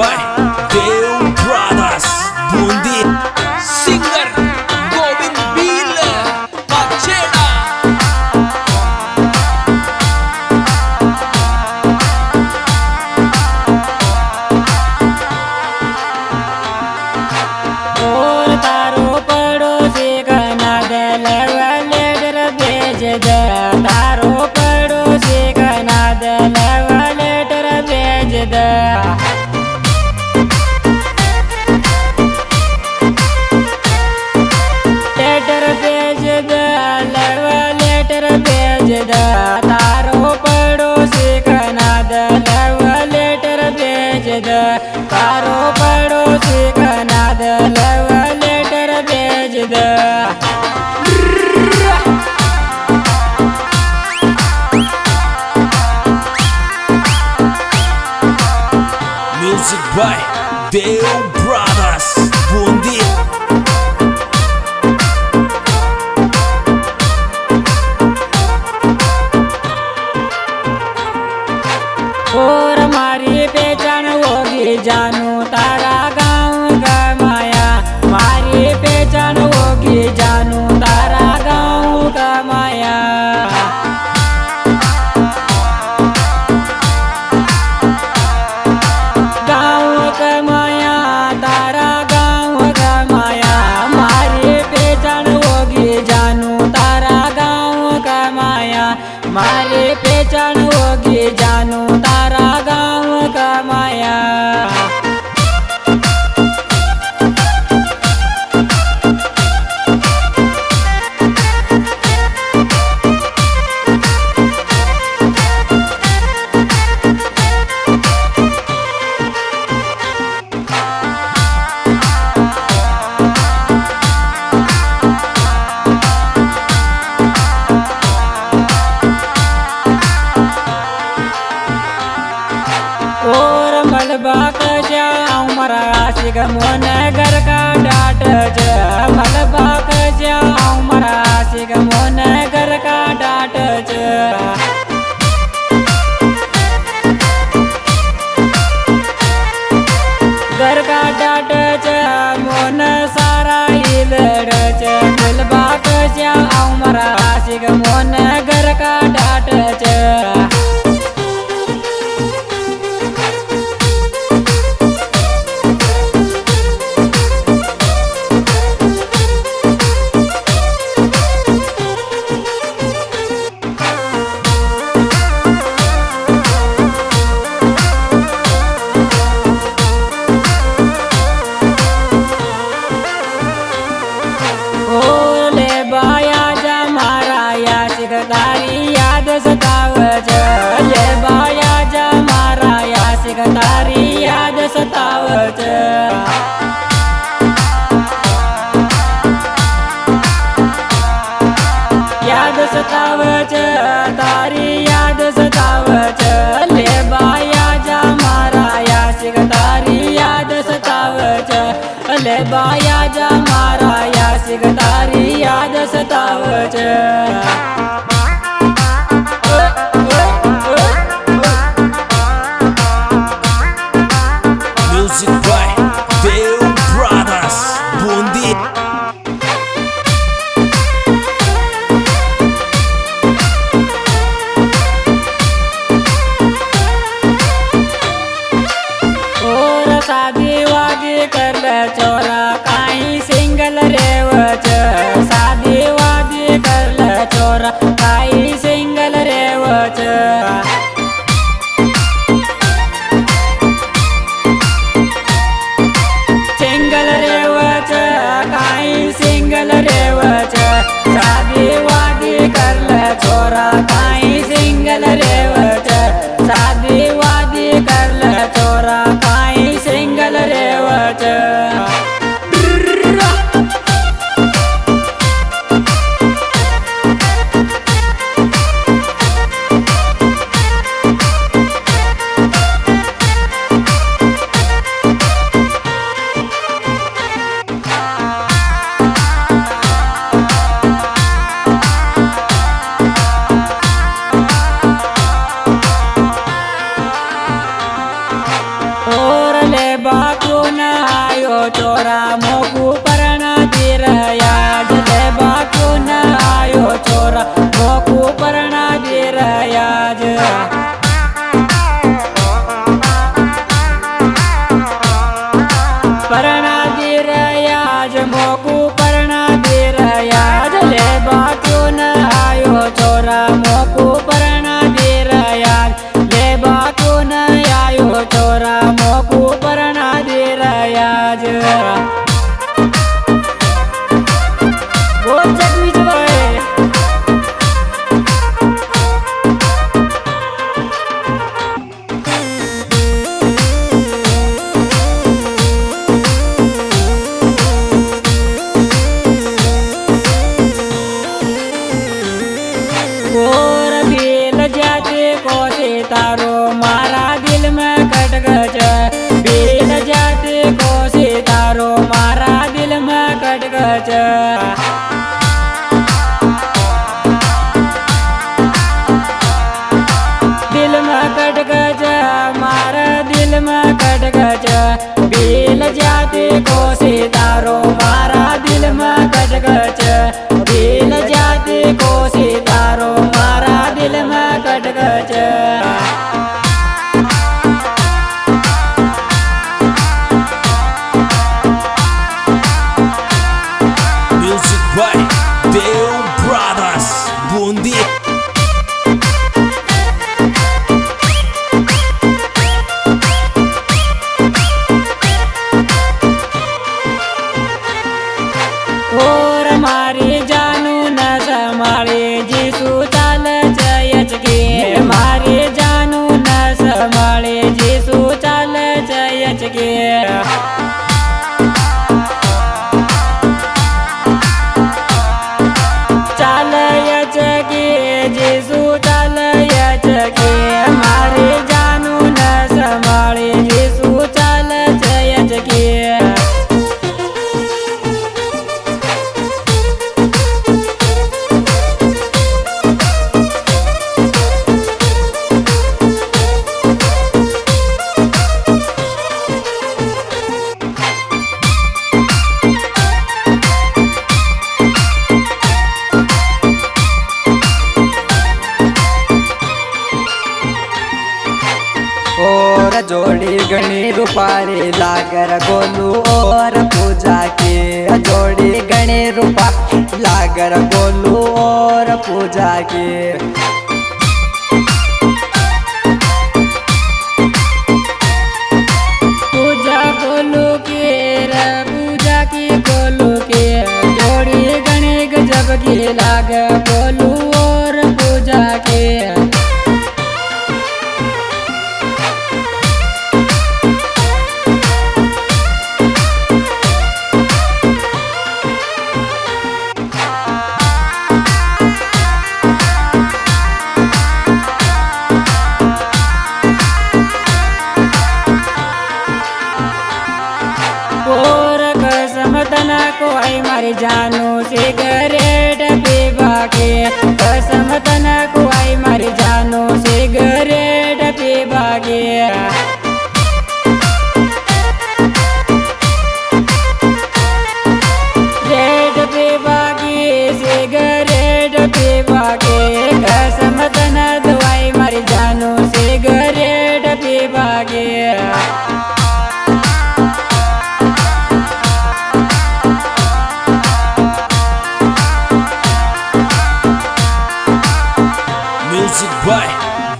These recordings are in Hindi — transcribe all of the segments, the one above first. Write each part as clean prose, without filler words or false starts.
by Deo Brothers Bundi Singer Govind Bill Pacheda और तारो पड़ोसी गना दल वाले डर भेज दे तारो पड़ोसी गना दल वाले डर भेज दे लेटर भेज दे लड़वा लेटर भेज दे तारो पड़ोसी गना दल वाले लेटर भेज दे तारो पड़ोसी गना दल वाले लेटर भेज दे Music by Deo Brothers Bundi और हमारी पहचान होगी जानू तारा गाँव का माया हमारी पहचान होगी जानू तारा गाँव का माया गाँव का माया तारा गाँव का माया हमारी पहचान होगी जानू तारा गाँव का माया हमारी पहचान होगी जानू तारा गाँव का माया और मलबा कजा उमर आशिक मोन घर का डाट ज मलबा कजा उमर आशिक मोन घर का डाट ज घर का डाट ज मोन सारा इलड़ ज मलबा कजा उमर आशिक मोन घर का डाट ज तारी याद सतावच ले बाया जा मारा यासिक तारी याद सतावच याद सतावच तारी याद सतावच ले बाया जा मारा यासिक तारी याद सतावच ले बाया जा मारा यासिक तारी याद सतावच Music by Deo Brothers Bundi और शादी वादी कर ले चोरा काई सिंगल रेवच शादी वादी कर ले और बेल जाते को से तारो मारा दिल में खटखच बेल जाते को से तारो मारा दिल में खटखच दिल में खटखच मारा दिल में खटखच बेल जाते को से तारो मारा दिल में खटखच बेल जाते को से तारो मारा दिल में खटखच Music by Deo Brothers Bundi. और मारे जानू न संभाळे जीसू चाल चयच के मारे जानू न संभाळे जीसू चाल चयच के चालयच के जीसू चालयच के मारे जानू न संभाळे जीसू चाल चयच के और जोड़ी गणी रूपारी लागर गोलू और पूजा के जोड़ी गणी रूपा लागर गोलू और पूजा के पूजा गोलू के रे पूजा की गोलू के जोड़ी गणे गजब की लाग गोलू और पूजा के और कसम तना को आई मारी जानू सिगरेट पीवा के कसम तना को आई मारी जानू सिगरेट पीवा के रेट पीवा के सिगरेट पीवा के कसम तना दुआई मारी जानू सिगरेट पीवा के Music by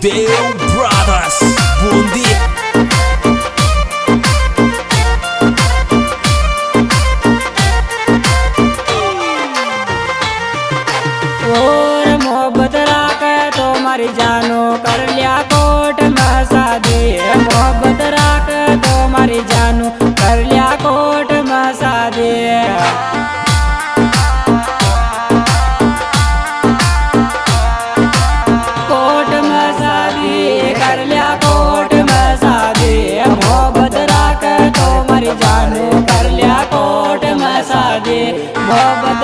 Deo Brothers Bundi. और मोहब्बत राख तो मारी जानू कर लिया कोट में शादी मोहब्बत राख तो मारी जानू कर लिया कोट में शादी कोट में शादी कर लिया कोट में शादी मोहब्बत राख तो मारी जानू कर लिया कोट में शादी मोहब्बत